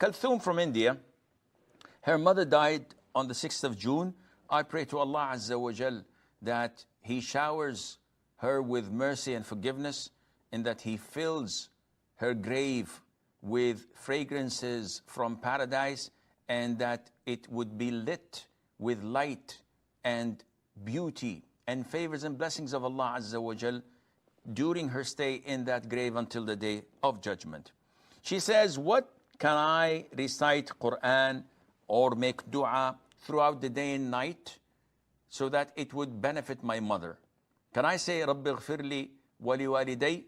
Kalthum from India, her mother died on the 6th of June. I pray to Allah Azza wa Jal that He showers her with mercy and forgiveness, and that He fills her grave with fragrances from paradise, and that it would be lit with light and beauty and favors and blessings of Allah Azza wa Jal during her stay in that grave until the day of judgment. She says, what can I recite Quran or make dua throughout the day and night so that it would benefit my mother? Can I say, Rabbi ghfirli wa li waliday?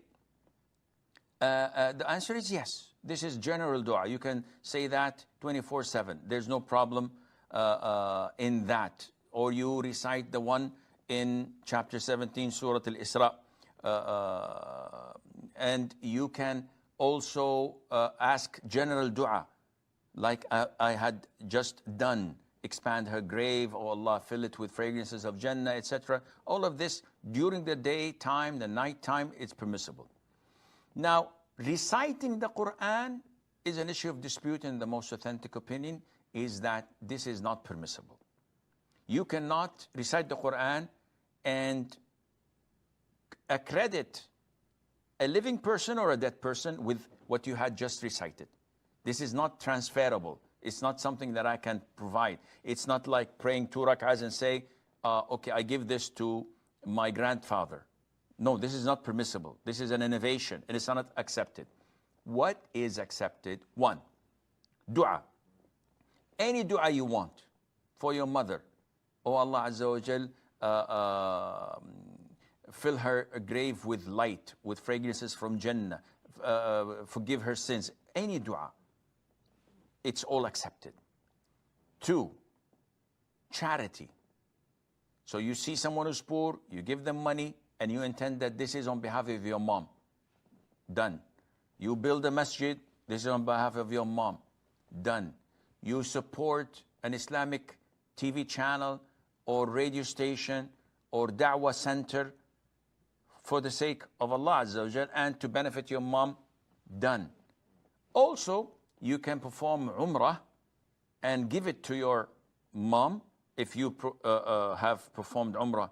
The answer is yes. This is general dua. You can say that 24/7. There's no problem in that. Or you recite the one in chapter 17, Surah Al-Isra. And you can also ask general dua, like I had just done. Expand her grave, oh Allah, fill it with fragrances of Jannah, etc. All of this during the daytime, the night time, it's permissible. Now, reciting the Quran is an issue of dispute, and the most authentic opinion is that this is not permissible. You cannot recite the Quran and accredit a living person or a dead person with what you had just recited. This is not transferable. It's not something that I can provide. It's not like praying 2 rak'ahs and say, okay, I give this to my grandfather. No, this is not permissible. This is an innovation, and it's not accepted. What is accepted? 1, dua. Any dua you want for your mother. Oh Allah Azza wa Jal, fill her grave with light, with fragrances from Jannah, forgive her sins. Any dua. It's all accepted. 2, charity. So you see someone who's poor, you give them money, and you intend that this is on behalf of your mom. Done. You build a masjid, this is on behalf of your mom. Done. You support an Islamic TV channel or radio station or da'wah center for the sake of Allah Azza wa Jal and to benefit your mom. Done. Also, you can perform Umrah and give it to your mom if you have performed Umrah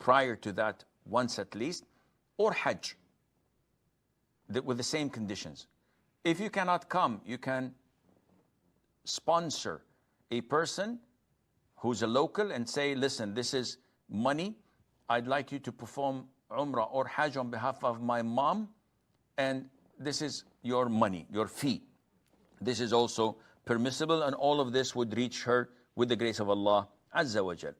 prior to that once at least, or Hajj with the same conditions. If you cannot come, you can sponsor a person who's a local and say, listen, this is money. I'd like you to perform Umrah or Hajj on behalf of my mom, and this is your money, your fee. This is also permissible, and all of this would reach her with the grace of Allah Azza wa Jal.